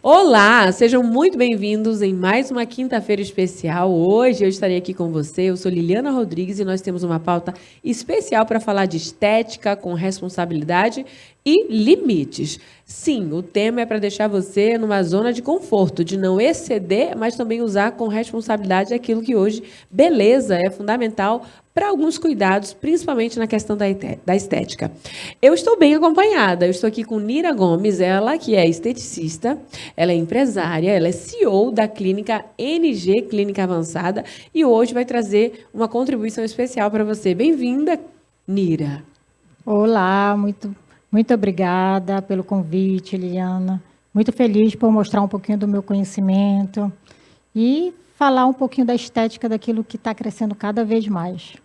Olá, sejam muito bem-vindos em mais uma quinta-feira especial. Hoje eu estarei aqui com você. Eu sou Liliana Rodrigues e nós temos uma pauta especial para falar de estética com responsabilidade e limites. Sim, o tema é para deixar você numa zona de conforto, de não exceder, mas também usar com responsabilidade aquilo que hoje, beleza, é fundamental para alguns cuidados, principalmente na questão da estética. Eu estou bem acompanhada. Eu estou aqui com Nira Gomes, ela que é esteticista, ela é empresária, ela é CEO da clínica NG, Clínica Avançada, e hoje vai trazer uma contribuição especial para você. Bem-vinda, Nira. Olá, muito obrigada pelo convite, Liliana. Muito feliz por mostrar um pouquinho do meu conhecimento e falar um pouquinho da estética daquilo que está crescendo cada vez mais.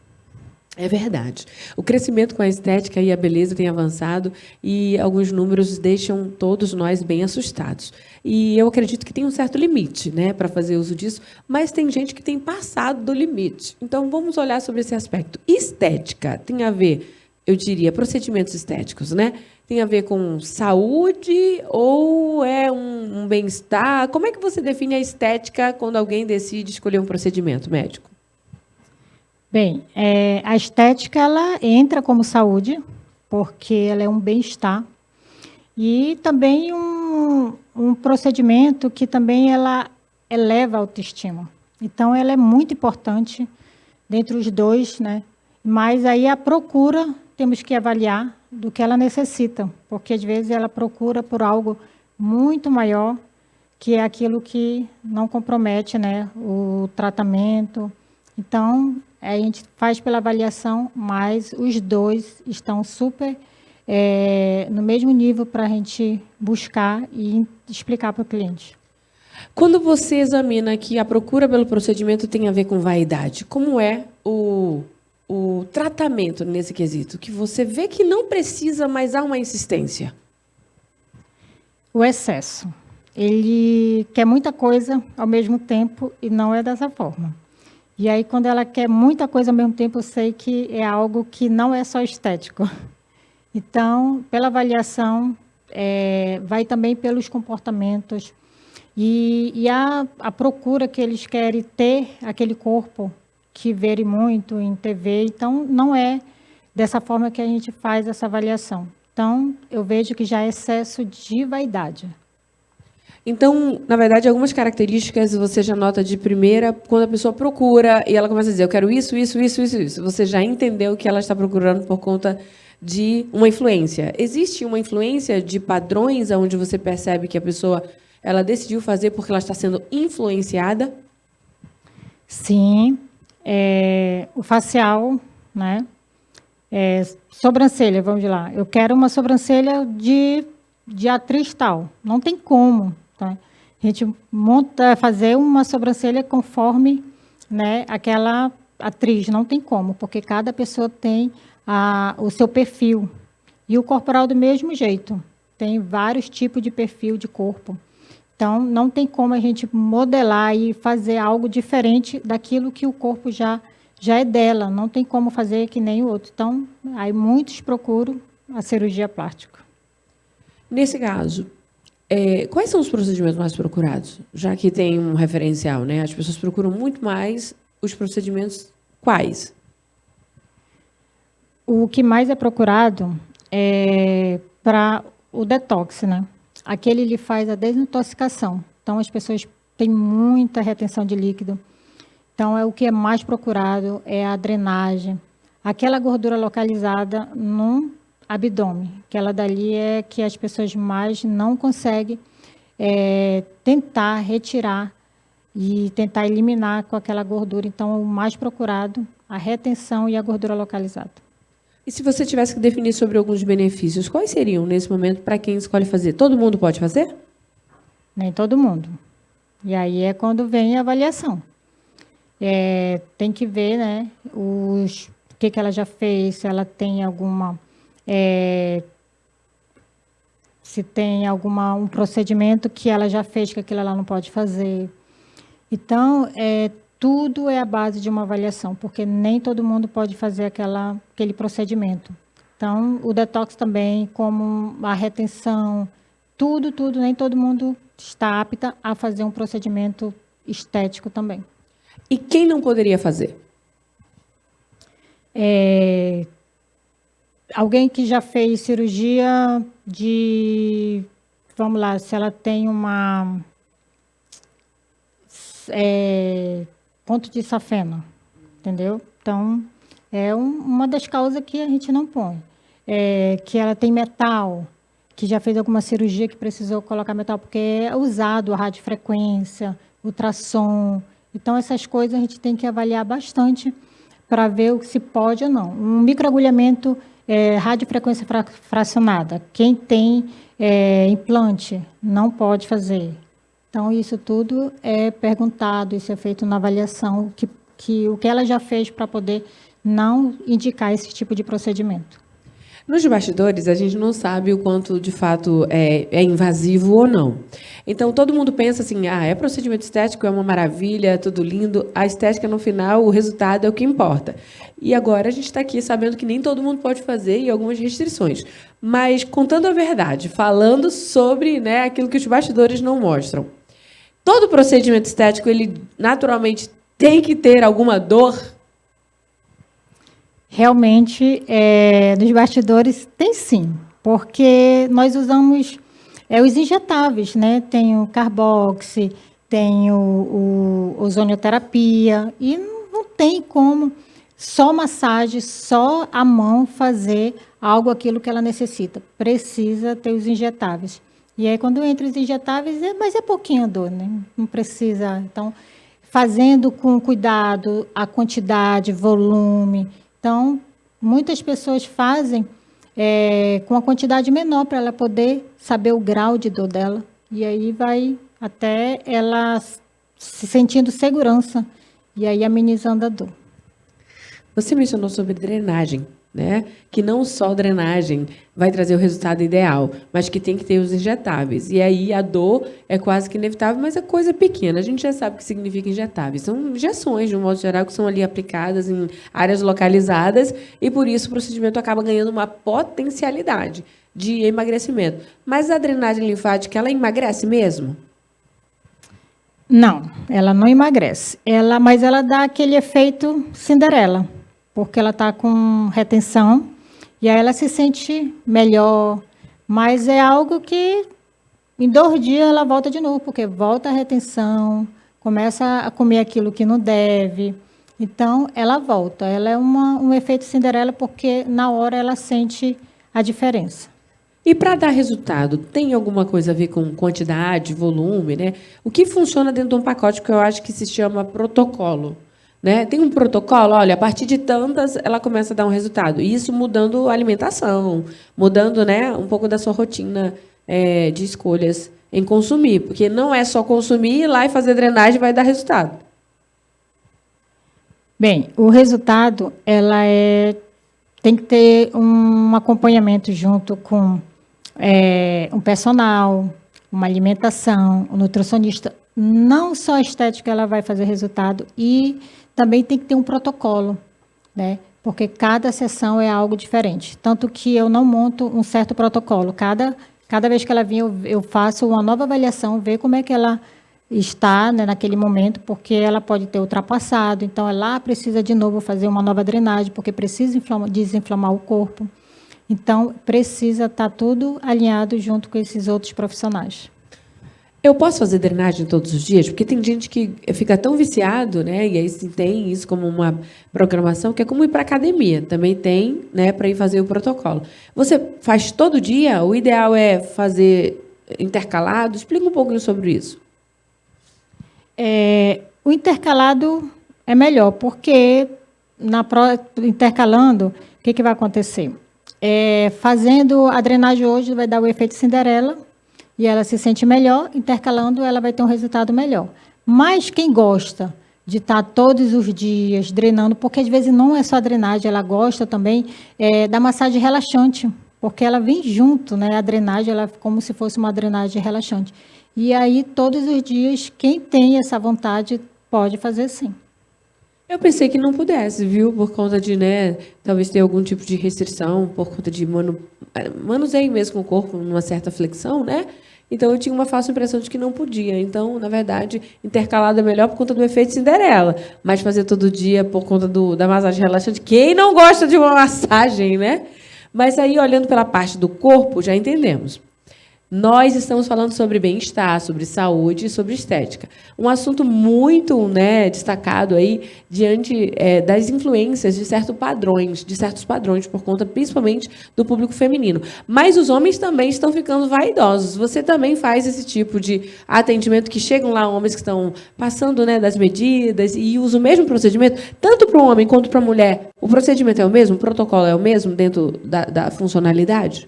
É verdade. O crescimento com a estética e a beleza tem avançado e alguns números deixam todos nós bem assustados. E eu acredito que tem um certo limite, né, para fazer uso disso, mas tem gente que tem passado do limite. Então vamos olhar sobre esse aspecto. Estética tem a ver, eu diria, procedimentos estéticos, né? Tem a ver com saúde ou é um bem-estar? Como é que você define a estética quando alguém decide escolher um procedimento médico? Bem, a estética ela entra como saúde, porque ela é um bem-estar, e também um procedimento que também ela eleva a autoestima. Então, ela é muito importante dentre os dois, né? Mas aí a procura, temos que avaliar do que ela necessita, porque às vezes ela procura por algo muito maior, que é aquilo que não compromete, né, o tratamento. Então, a gente faz pela avaliação, mas os dois estão super no mesmo nível para a gente buscar e explicar para o cliente. Quando você examina que a procura pelo procedimento tem a ver com vaidade, como é o tratamento nesse quesito? Que você vê que não precisa, mas há uma insistência. O excesso. Ele quer muita coisa ao mesmo tempo e não é dessa forma. E aí, quando ela quer muita coisa ao mesmo tempo, eu sei que é algo que não é só estético. Então, pela avaliação, vai também pelos comportamentos e a procura que eles querem ter aquele corpo que verem muito em TV. Então, não é dessa forma que a gente faz essa avaliação. Então, eu vejo que já é excesso de vaidade. Então, na verdade, algumas características você já nota de primeira quando a pessoa procura e ela começa a dizer, eu quero isso, isso, isso, isso, isso. Você já entendeu que ela está procurando por conta de uma influência. Existe uma influência de padrões onde você percebe que a pessoa ela decidiu fazer porque ela está sendo influenciada? Sim, o facial, né? Sobrancelha, vamos lá. Eu quero uma sobrancelha de atriz tal. Não tem como, tá? A gente fazer uma sobrancelha conforme, né, aquela atriz. Não tem como, porque cada pessoa tem o seu perfil. E o corporal do mesmo jeito. Tem vários tipos de perfil de corpo. Então, não tem como a gente modelar e fazer algo diferente daquilo que o corpo já é dela. Não tem como fazer que nem o outro. Então, aí muitos procuram a cirurgia plástica. Nesse caso, quais são os procedimentos mais procurados? Já que tem um referencial, né? As pessoas procuram muito mais os procedimentos quais? O que mais é procurado é para o detox, né? Aquele ele faz a desintoxicação. Então, as pessoas têm muita retenção de líquido. Então, o que é mais procurado é a drenagem. Aquela gordura localizada no abdômen, que ela dali é que as pessoas mais não conseguem tentar retirar e tentar eliminar com aquela gordura. Então, o mais procurado, a retenção e a gordura localizada. E se você tivesse que definir sobre alguns benefícios, quais seriam nesse momento para quem escolhe fazer? Todo mundo pode fazer? Nem todo mundo. E aí é quando vem a avaliação. Tem que ver, né, o que ela já fez, se ela tem alguma... se tem um procedimento que ela já fez, que aquilo ela não pode fazer. Então, tudo é a base de uma avaliação, porque nem todo mundo pode fazer aquele procedimento. Então, o detox também, como a retenção, tudo, nem todo mundo está apta a fazer um procedimento estético também. E quem não poderia fazer? Alguém que já fez cirurgia de, vamos lá, se ela tem uma ponto de safena, entendeu? Então, uma das causas que a gente não põe. Que ela tem metal, que já fez alguma cirurgia que precisou colocar metal, porque é usado a radiofrequência, ultrassom. Então, essas coisas a gente tem que avaliar bastante para ver se pode ou não. Um microagulhamento, radiofrequência fracionada. Quem tem implante não pode fazer. Então, isso tudo é perguntado, isso é feito na avaliação, o que ela já fez para poder não indicar esse tipo de procedimento. Nos bastidores, a gente não sabe o quanto, de fato, é invasivo ou não. Então, todo mundo pensa assim, é procedimento estético, é uma maravilha, é tudo lindo. A estética, no final, o resultado é o que importa. E agora a gente está aqui sabendo que nem todo mundo pode fazer e algumas restrições. Mas, contando a verdade, falando sobre, né, aquilo que os bastidores não mostram. Todo procedimento estético, ele naturalmente tem que ter alguma dor? Realmente, nos bastidores, tem sim, porque nós usamos os injetáveis, né? Tem o carboxy, tem o ozonioterapia, e não tem como só massagem, só a mão fazer aquilo que ela necessita. Precisa ter os injetáveis. E aí, quando entra os injetáveis, mas é pouquinho dor, né? Não precisa. Então, fazendo com cuidado a quantidade, volume. Então, muitas pessoas fazem com a quantidade menor para ela poder saber o grau de dor dela. E aí vai até ela se sentindo segurança e aí amenizando a dor. Você mencionou sobre drenagem, né? Que não só drenagem vai trazer o resultado ideal, mas que tem que ter os injetáveis. E aí a dor é quase que inevitável, mas é coisa pequena. A gente já sabe o que significa injetáveis. São injeções, de um modo geral, que são ali aplicadas em áreas localizadas e, por isso, o procedimento acaba ganhando uma potencialidade de emagrecimento. Mas a drenagem linfática, ela emagrece mesmo? Não, ela não emagrece. Mas ela dá aquele efeito Cinderela, porque ela está com retenção, e aí ela se sente melhor, mas é algo que em 2 dias ela volta de novo, porque volta a retenção, começa a comer aquilo que não deve, então ela volta. Ela é um efeito Cinderela, porque na hora ela sente a diferença. E para dar resultado, tem alguma coisa a ver com quantidade, volume, né? O que funciona dentro de um pacote que eu acho que se chama protocolo? Né? Tem um protocolo, olha, a partir de tantas ela começa a dar um resultado. E isso mudando a alimentação, mudando, né, um pouco da sua rotina de escolhas em consumir. Porque não é só consumir, ir lá e fazer drenagem vai dar resultado. Bem, o resultado tem que ter um acompanhamento junto com um personal, uma alimentação, um nutricionista. Não só a estética ela vai fazer resultado, e também tem que ter um protocolo, né? Porque cada sessão é algo diferente. Tanto que eu não monto um certo protocolo. Cada vez que ela vem, eu faço uma nova avaliação, ver como é que ela está, né, naquele momento, porque ela pode ter ultrapassado. Então, ela precisa de novo fazer uma nova drenagem, porque precisa desinflamar o corpo. Então, precisa estar tudo alinhado junto com esses outros profissionais. Eu posso fazer drenagem todos os dias? Porque tem gente que fica tão viciado, né? E aí tem isso como uma programação, que é como ir para a academia. Também tem, né, para ir fazer o protocolo. Você faz todo dia? O ideal é fazer intercalado? Explica um pouquinho sobre isso. O intercalado é melhor, porque intercalando, o que vai acontecer? Fazendo a drenagem hoje vai dar o efeito Cinderela, e ela se sente melhor, intercalando, ela vai ter um resultado melhor. Mas quem gosta de estar todos os dias drenando, porque às vezes não é só a drenagem, ela gosta também da massagem relaxante, porque ela vem junto, né? A drenagem, ela é como se fosse uma drenagem relaxante. E aí, todos os dias, quem tem essa vontade pode fazer sim. Eu pensei que não pudesse, viu? Por conta de, né, talvez ter algum tipo de restrição, por conta de manuseio mesmo com o corpo, numa certa flexão, né? Então, eu tinha uma falsa impressão de que não podia. Então, na verdade, intercalado é melhor por conta do efeito Cinderela. Mas fazer todo dia por conta da massagem relaxante, quem não gosta de uma massagem, né? Mas aí, olhando pela parte do corpo, já entendemos. Nós estamos falando sobre bem-estar, sobre saúde e sobre estética. Um assunto muito, né, destacado aí diante das influências de certos padrões, por conta principalmente do público feminino. Mas os homens também estão ficando vaidosos. Você também faz esse tipo de atendimento que chegam lá homens que estão passando, né, das medidas e usam o mesmo procedimento, tanto para o homem quanto para a mulher. O procedimento é o mesmo? O protocolo é o mesmo dentro da funcionalidade?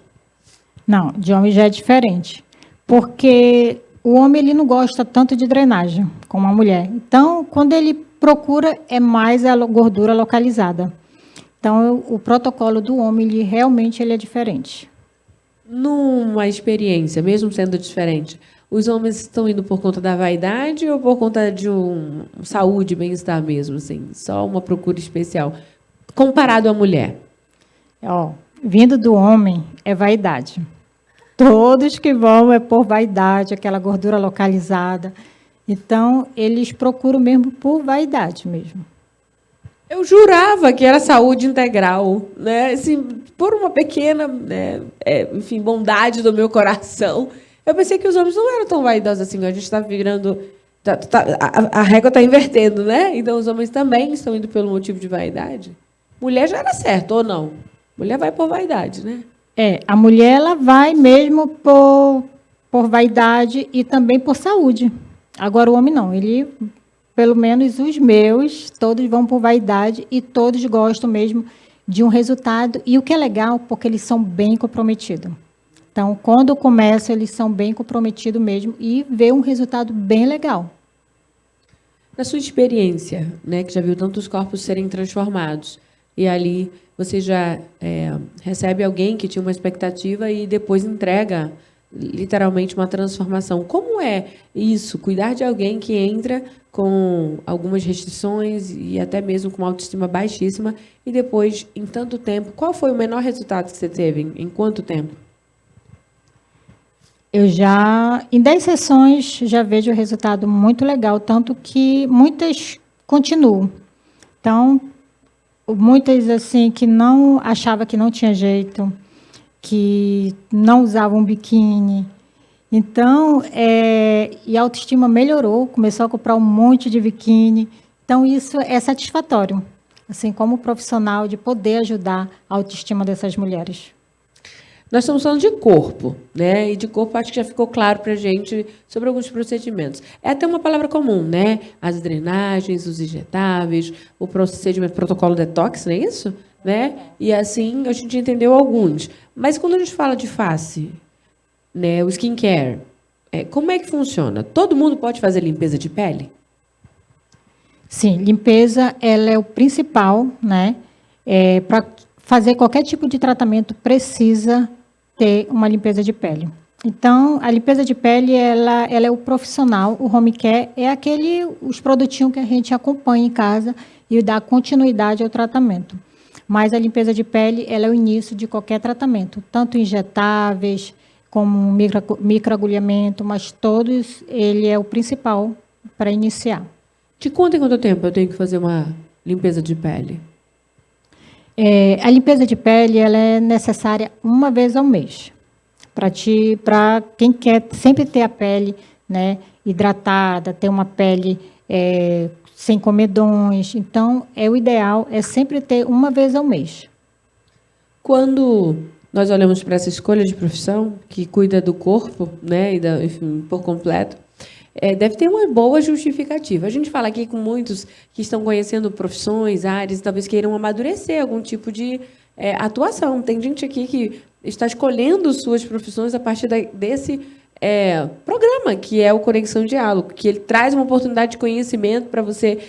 Não, de homem já é diferente. Porque o homem ele não gosta tanto de drenagem como a mulher. Então, quando ele procura, é mais a gordura localizada. Então, o protocolo do homem, realmente ele é diferente. Numa experiência, mesmo sendo diferente, os homens estão indo por conta da vaidade ou por conta de saúde, bem-estar mesmo, assim, só uma procura especial, comparado à mulher? Ó, vindo do homem é vaidade. Todos que vão é por vaidade, aquela gordura localizada. Então, eles procuram mesmo por vaidade mesmo. Eu jurava que era saúde integral, né? Assim, por uma pequena, né, enfim, bondade do meu coração, eu pensei que os homens não eram tão vaidosos assim. A gente está virando, a régua está invertendo, né? Então os homens também estão indo pelo motivo de vaidade. Mulher já era certo ou não? Mulher vai por vaidade, né? A mulher ela vai mesmo por vaidade e também por saúde. Agora o homem não, ele, pelo menos os meus, todos vão por vaidade e todos gostam mesmo de um resultado. E o que é legal, porque eles são bem comprometidos. Então, quando começam, eles são bem comprometidos mesmo e vê um resultado bem legal. Na sua experiência, né, que já viu tantos corpos serem transformados, e ali você já recebe alguém que tinha uma expectativa e depois entrega literalmente uma transformação. Como é isso? Cuidar de alguém que entra com algumas restrições e até mesmo com uma autoestima baixíssima e depois, em tanto tempo, qual foi o menor resultado que você teve? Em quanto tempo? Eu já, em 10 sessões, já vejo o resultado muito legal, tanto que muitas continuam. Então, muitas assim que não achava que não tinha jeito, que não usavam biquíni. Então, e a autoestima melhorou, começou a comprar um monte de biquíni. Então, isso é satisfatório, assim, como profissional, de poder ajudar a autoestima dessas mulheres. Nós estamos falando de corpo, né? E de corpo acho que já ficou claro para a gente sobre alguns procedimentos. É até uma palavra comum, né? As drenagens, os injetáveis, o procedimento protocolo detox, não é isso? Né? E assim a gente entendeu alguns. Mas quando a gente fala de face, né? O skincare, como é que funciona? Todo mundo pode fazer limpeza de pele? Sim, limpeza ela é o principal, né? Para fazer qualquer tipo de tratamento precisa ter uma limpeza de pele. Então, a limpeza de pele, ela é o profissional, o home care é os produtinhos que a gente acompanha em casa e dá continuidade ao tratamento. Mas a limpeza de pele, ela é o início de qualquer tratamento, tanto injetáveis, como microagulhamento, mas todos, ele é o principal para iniciar. De quanto em quanto tempo eu tenho que fazer uma limpeza de pele? A limpeza de pele ela é necessária uma vez ao mês. Para quem quer sempre ter a pele, né, hidratada, ter uma pele sem comedões. Então, o ideal é sempre ter uma vez ao mês. Quando nós olhamos para essa escolha de profissão, que cuida do corpo, né, enfim, por completo, deve ter uma boa justificativa. A gente fala aqui com muitos que estão conhecendo profissões, áreas, talvez queiram amadurecer algum tipo de atuação. Tem gente aqui que está escolhendo suas profissões a partir desse programa, que é o Conexão Diálogo, que ele traz uma oportunidade de conhecimento para você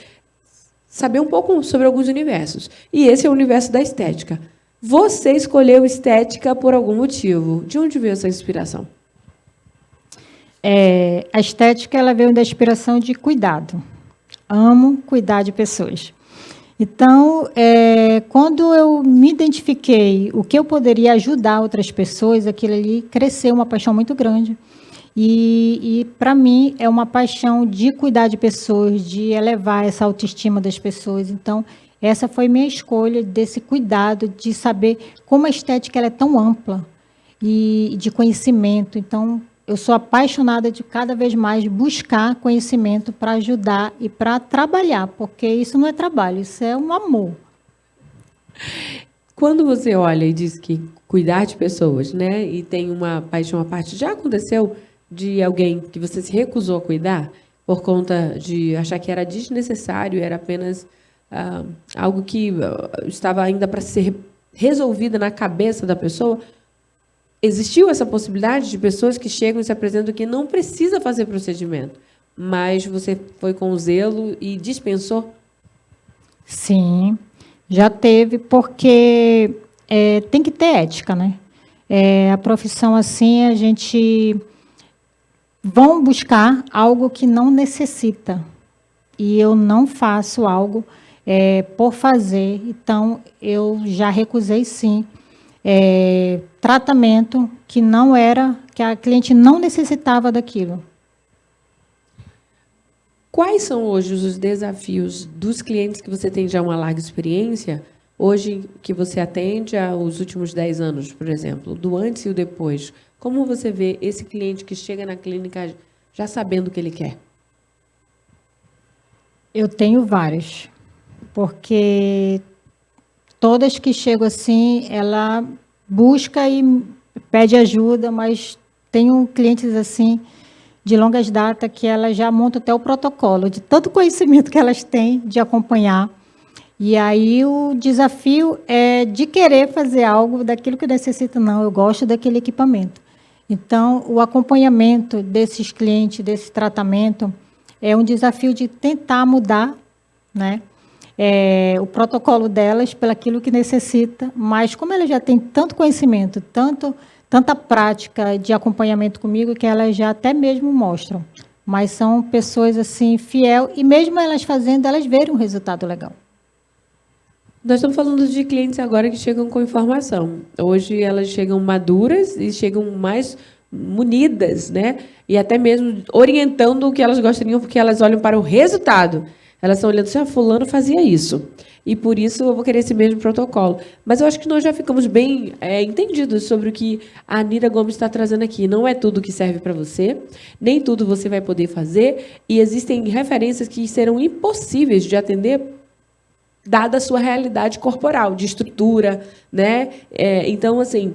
saber um pouco sobre alguns universos. E esse é o universo da estética. Você escolheu estética por algum motivo. De onde veio essa inspiração? A estética ela veio da inspiração de cuidado. Amo cuidar de pessoas. Então, quando eu me identifiquei o que eu poderia ajudar outras pessoas, aquilo ali cresceu uma paixão muito grande. E para mim é uma paixão de cuidar de pessoas, de elevar essa autoestima das pessoas. Então, essa foi minha escolha desse cuidado, de saber como a estética ela é tão ampla e de conhecimento. Então, eu sou apaixonada de cada vez mais buscar conhecimento para ajudar e para trabalhar, porque isso não é trabalho, isso é um amor. Quando você olha e diz que cuidar de pessoas, né, e tem uma paixão à parte, já aconteceu de alguém que você se recusou a cuidar por conta de achar que era desnecessário, era apenas algo que estava ainda para ser resolvida na cabeça da pessoa? Existiu essa possibilidade de pessoas que chegam e se apresentam que não precisa fazer procedimento, mas você foi com zelo e dispensou? Sim, já teve, porque tem que ter ética, né? A profissão assim, a gente vão buscar algo que não necessita. E eu não faço algo por fazer. Então, eu já recusei, sim, tratamento que não era, que a cliente não necessitava daquilo. Quais são hoje os desafios dos clientes que você tem já uma larga experiência, hoje que você atende aos últimos 10 anos, por exemplo, do antes e o depois? Como você vê esse cliente que chega na clínica já sabendo o que ele quer? Eu tenho várias, porque todas que chegam assim, ela busca e pede ajuda, mas tenho clientes assim de longas datas que ela já monta até o protocolo, de tanto conhecimento que elas têm de acompanhar. E aí o desafio é de querer fazer algo daquilo que necessita, não, eu gosto daquele equipamento. Então, o acompanhamento desses clientes, desse tratamento, é um desafio de tentar mudar, né? O protocolo delas pelaquilo que necessita, mas como ela já tem tanto conhecimento, tanta prática de acompanhamento comigo, que elas já até mesmo mostram. Mas são pessoas assim, fiel, e mesmo elas fazendo, elas verem um resultado legal. Nós estamos falando de clientes agora que chegam com informação. Hoje elas chegam maduras e chegam mais munidas, né? E até mesmo orientando o que elas gostariam, porque elas olham para o resultado. Elas estão olhando se fulano fazia isso. E por isso eu vou querer esse mesmo protocolo. Mas eu acho que nós já ficamos bem entendidos sobre o que a Anira Gomes está trazendo aqui. Não é tudo que serve para você, nem tudo você vai poder fazer, e existem referências que serão impossíveis de atender dada a sua realidade corporal, de estrutura, né? Então, assim,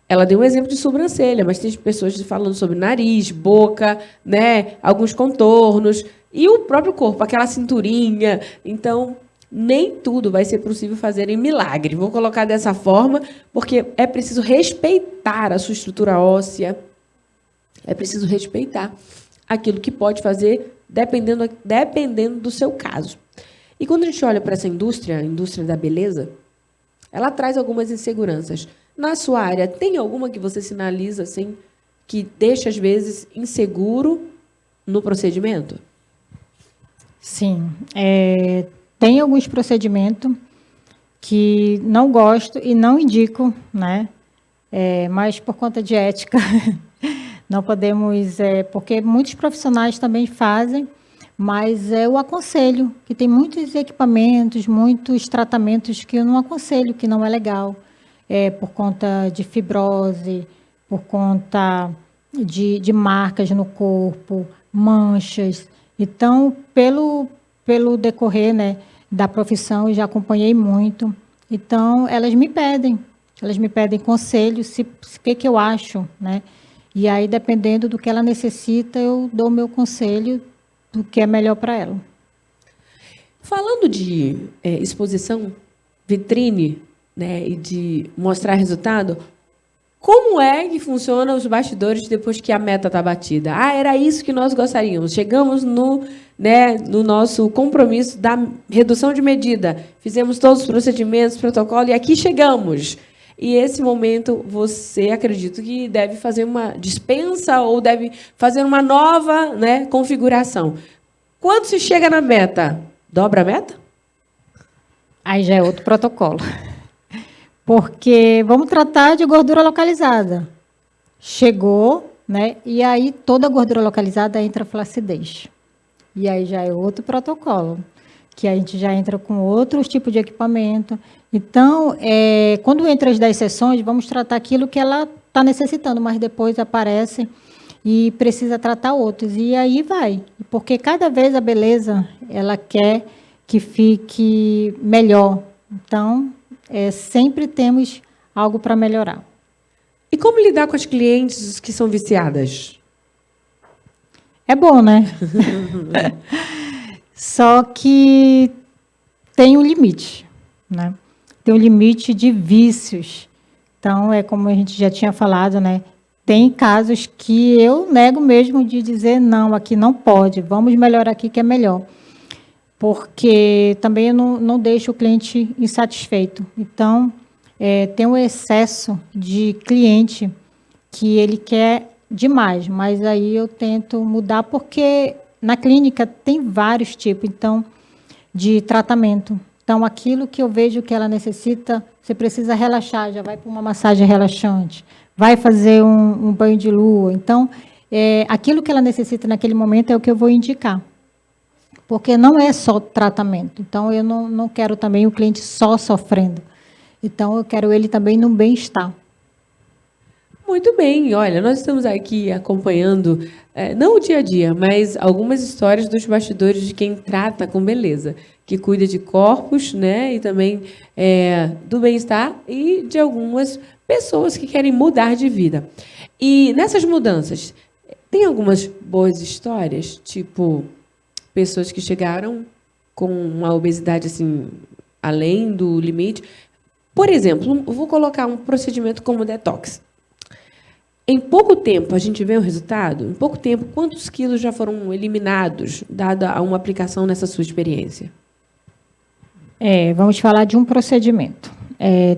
ela deu um exemplo de sobrancelha, mas tem pessoas falando sobre nariz, boca, né? Alguns contornos, e o próprio corpo, aquela cinturinha. Então, nem tudo vai ser possível fazer em milagre. Vou colocar dessa forma, porque é preciso respeitar a sua estrutura óssea, é preciso respeitar aquilo que pode fazer, dependendo do seu caso. E quando a gente olha para essa indústria, a indústria da beleza, ela traz algumas inseguranças. Na sua área, tem alguma que você sinaliza assim, que deixa, às vezes, inseguro no procedimento? Sim. Tem alguns procedimentos que não gosto e não indico, né? Mas por conta de ética, não podemos... porque muitos profissionais também fazem, mas eu aconselho, que tem muitos equipamentos, muitos tratamentos que eu não aconselho, que não é legal, por conta de fibrose, por conta de marcas no corpo, manchas. Então, pelo decorrer, né, da profissão, eu já acompanhei muito. Então, elas me pedem conselhos, o que eu acho, né? E aí, dependendo do que ela necessita, eu dou o meu conselho do que é melhor para ela. Falando de exposição, vitrine, né, e de mostrar resultado, como é que funcionam os bastidores depois que a meta está batida? Era isso que nós gostaríamos. Chegamos no nosso compromisso da redução de medida. Fizemos todos os procedimentos, protocolo, e aqui chegamos. E esse momento, você acredita que deve fazer uma dispensa ou deve fazer uma nova, né, configuração. Quando se chega na meta, dobra a meta? Aí já é outro protocolo. Porque vamos tratar de gordura localizada. Chegou, né? E aí toda a gordura localizada entra flacidez. E aí já é outro protocolo, que a gente já entra com outros tipos de equipamento. Então, quando entra as 10 sessões, vamos tratar aquilo que ela está necessitando, mas depois aparece e precisa tratar outros. E aí vai, porque cada vez a beleza, ela quer que fique melhor. Então, sempre temos algo para melhorar. E como lidar com as clientes que são viciadas? É bom, né? Só que tem um limite, né? Tem um limite de vícios. Então, é como a gente já tinha falado, né? Tem casos que eu nego mesmo de dizer, não, aqui não pode, vamos melhorar aqui que é melhor. Porque também eu não deixo o cliente insatisfeito. Então, tem um excesso de cliente que ele quer demais, mas aí eu tento mudar, porque na clínica tem vários tipos, então, de tratamento. Então, aquilo que eu vejo que ela necessita, você precisa relaxar, já vai para uma massagem relaxante, vai fazer um banho de lua. Então, aquilo que ela necessita naquele momento é o que eu vou indicar. Porque não é só tratamento. Então, eu não quero também o cliente só sofrendo. Então, eu quero ele também no bem-estar. Muito bem, olha, nós estamos aqui acompanhando, não o dia a dia, mas algumas histórias dos bastidores de quem trata com beleza, que cuida de corpos, né, e também do bem-estar e de algumas pessoas que querem mudar de vida. E nessas mudanças, tem algumas boas histórias, tipo pessoas que chegaram com uma obesidade assim além do limite. Por exemplo, eu vou colocar um procedimento como detox. Em pouco tempo, a gente vê o resultado? Em pouco tempo, quantos quilos já foram eliminados, dada uma aplicação nessa sua experiência? Vamos falar de um procedimento.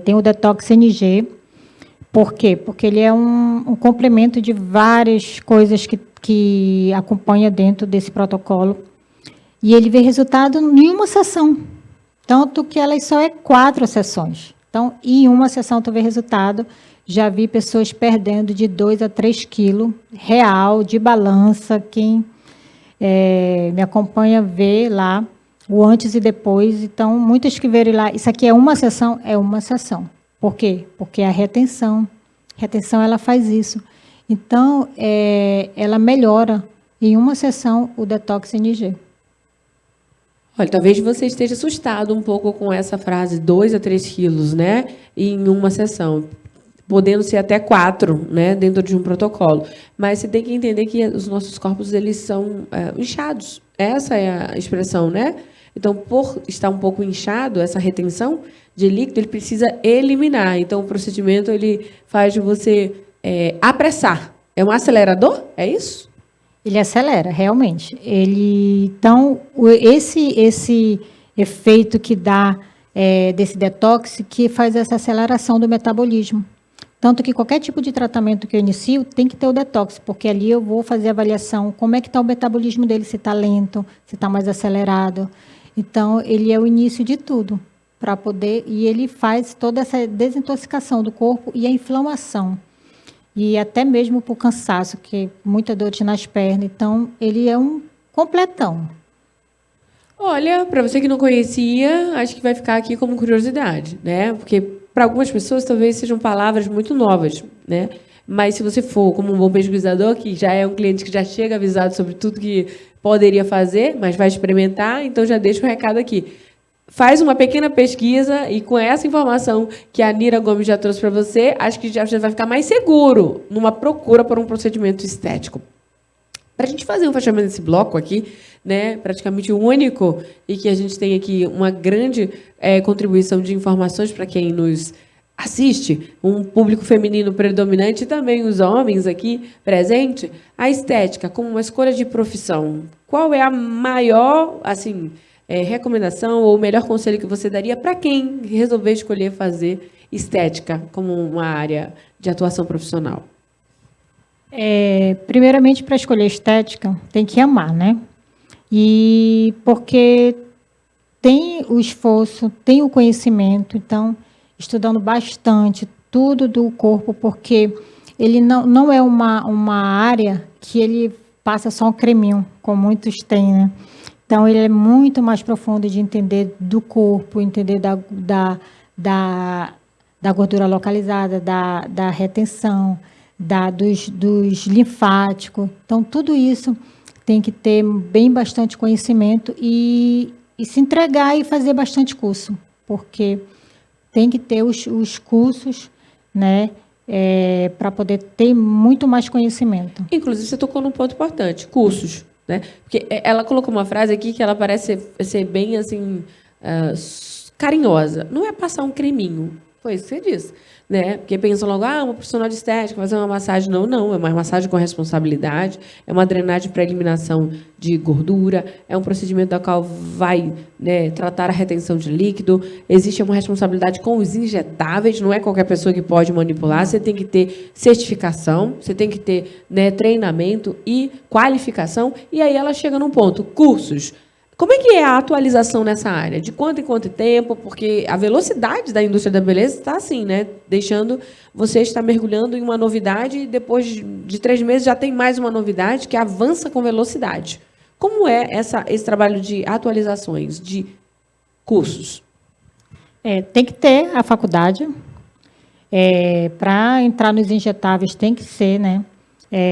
Tem o Detox NG. Por quê? Porque ele é um complemento de várias coisas que acompanha dentro desse protocolo. E ele vê resultado em uma sessão. Tanto que ela só é 4 sessões. Então, em uma sessão tu vê resultado. Já vi pessoas perdendo de 2 a 3 quilos, real, de balança. Quem me acompanha vê lá o antes e depois. Então, muitas que verem lá, isso aqui é uma sessão? É uma sessão. Por quê? Porque a retenção. A retenção, ela faz isso. Então, ela melhora em uma sessão o Detox NG. Olha, talvez você esteja assustado um pouco com essa frase, 2 a 3 quilos, né? Em uma sessão. Podendo ser até 4, né, dentro de um protocolo. Mas você tem que entender que os nossos corpos, eles são inchados. Essa é a expressão, né? Então, por estar um pouco inchado, essa retenção de líquido, ele precisa eliminar. Então, o procedimento, ele faz de você apressar. É um acelerador? É isso? Ele acelera, realmente. Então, esse efeito que dá desse detox, que faz essa aceleração do metabolismo. Tanto que qualquer tipo de tratamento que eu inicio tem que ter o detox, porque ali eu vou fazer a avaliação, como é que está o metabolismo dele, se está lento, se está mais acelerado. Então, ele é o início de tudo, para poder, e ele faz toda essa desintoxicação do corpo e a inflamação. E até mesmo por cansaço, que muita dor nas pernas. Então, ele é um completão. Olha, para você que não conhecia, acho que vai ficar aqui como curiosidade, né? Porque para algumas pessoas talvez sejam palavras muito novas, né? Mas se você for como um bom pesquisador, que já é um cliente que já chega avisado sobre tudo que poderia fazer, mas vai experimentar, então já deixa o recado aqui. Faz uma pequena pesquisa e com essa informação que a Nira Gomes já trouxe para você, acho que já vai ficar mais seguro numa procura por um procedimento estético. Para a gente fazer um fechamento desse bloco aqui, né, praticamente único, e que a gente tem aqui uma grande contribuição de informações para quem nos assiste, um público feminino predominante e também os homens aqui presentes, a estética como uma escolha de profissão. Qual é a maior, assim, recomendação ou o melhor conselho que você daria para quem resolver escolher fazer estética como uma área de atuação profissional? Primeiramente, para escolher estética, tem que amar, né? E porque tem o esforço, tem o conhecimento, então, estudando bastante tudo do corpo, porque ele não é uma área que ele passa só um creminho, como muitos têm, né? Então, ele é muito mais profundo de entender do corpo, entender da gordura localizada, da retenção, dos linfáticos. Então, tudo isso tem que ter bastante conhecimento e se entregar e fazer bastante curso, porque tem que ter os cursos, né, para poder ter muito mais conhecimento. Inclusive, você tocou num ponto importante, cursos, né? Porque ela colocou uma frase aqui que ela parece ser bem, assim, carinhosa. Não é passar um creminho, foi isso que você disse, né? Porque pensam logo, uma profissional de estética, fazer uma massagem. Não, é uma massagem com responsabilidade, é uma drenagem para eliminação de gordura, é um procedimento da qual vai, né, tratar a retenção de líquido, existe uma responsabilidade com os injetáveis, não é qualquer pessoa que pode manipular, você tem que ter certificação, você tem que ter, né, treinamento e qualificação, e aí ela chega num ponto, cursos. Como é que é a atualização nessa área? De quanto em quanto tempo? Porque a velocidade da indústria da beleza está assim, né? Deixando você estar mergulhando em uma novidade e depois de 3 meses já tem mais uma novidade que avança com velocidade. Como é esse trabalho de atualizações, de cursos? Tem que ter a faculdade. Para entrar nos injetáveis tem que ser, né,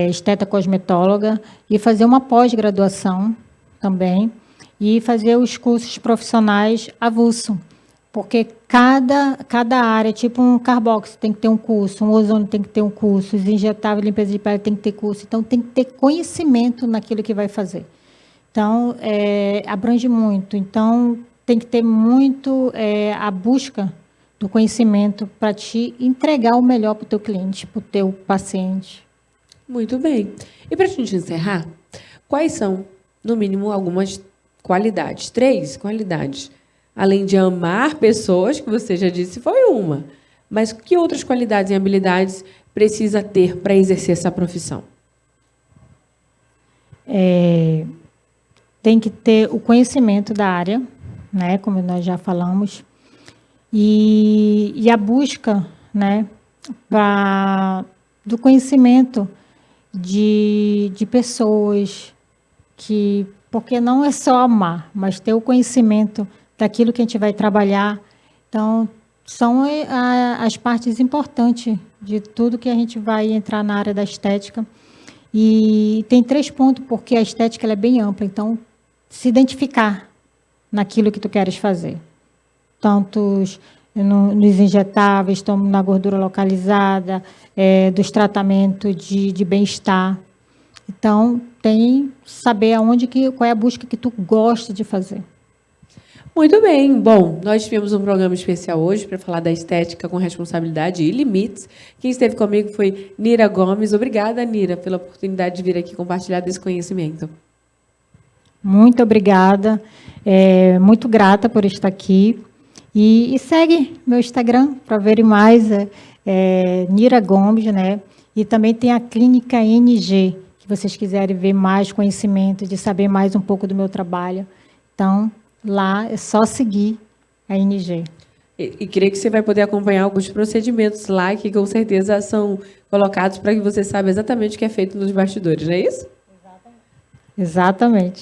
esteta cosmetóloga e fazer uma pós-graduação também. E fazer os cursos profissionais avulso, porque cada área, tipo um carbox tem que ter um curso, um ozônio tem que ter um curso, os injetáveis, limpeza de pele tem que ter curso, então tem que ter conhecimento naquilo que vai fazer. Então, abrange muito, então tem que ter muito a busca do conhecimento para te entregar o melhor para o teu cliente, para o teu paciente. Muito bem. E para a gente encerrar, quais são, no mínimo, algumas qualidades, 3 qualidades. Além de amar pessoas, que você já disse, foi uma. Mas que outras qualidades e habilidades precisa ter para exercer essa profissão? Tem que ter o conhecimento da área, né, como nós já falamos, e a busca, né, do conhecimento de pessoas que... Porque não é só amar, mas ter o conhecimento daquilo que a gente vai trabalhar. Então, são as partes importantes de tudo que a gente vai entrar na área da estética. E tem 3 pontos, porque a estética ela é bem ampla. Então, se identificar naquilo que tu queres fazer. Tanto nos injetáveis, como na gordura localizada, dos tratamentos de bem-estar. Então, tem que saber qual é a busca que tu gosta de fazer. Muito bem. Bom, nós tivemos um programa especial hoje para falar da estética com responsabilidade e limites. Quem esteve comigo foi Nira Gomes. Obrigada, Nira, pela oportunidade de vir aqui compartilhar desse conhecimento. Muito obrigada. Muito grata por estar aqui. E segue meu Instagram para ver mais. Nira Gomes, né? E também tem a Clínica NG, se vocês quiserem ver mais conhecimento, de saber mais um pouco do meu trabalho. Então, lá é só seguir a NG. E creio que você vai poder acompanhar alguns procedimentos lá, que com certeza são colocados para que você saiba exatamente o que é feito nos bastidores, não é isso? Exatamente.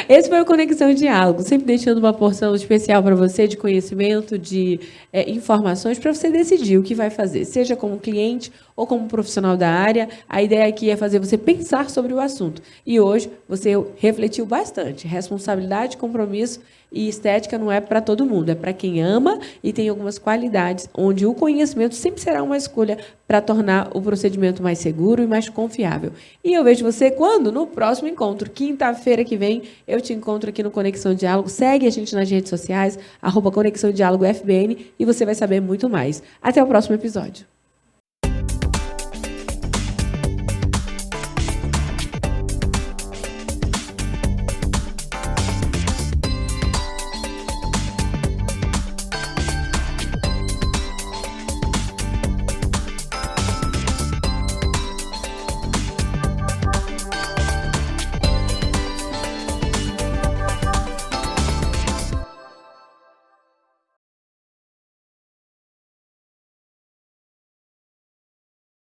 Esse foi o Conexão Diálogo, sempre deixando uma porção especial para você de conhecimento, de informações, para você decidir o que vai fazer, seja como cliente ou como profissional da área. A ideia aqui é fazer você pensar sobre o assunto. E hoje você refletiu bastante. Responsabilidade, compromisso e estética não é para todo mundo, é para quem ama e tem algumas qualidades, onde o conhecimento sempre será uma escolha para tornar o procedimento mais seguro e mais confiável. E eu vejo você quando? No próximo encontro, quinta-feira que vem, eu te encontro aqui no Conexão Diálogo. Segue a gente nas redes sociais, @Conexão Diálogo FBN, e você vai saber muito mais. Até o próximo episódio.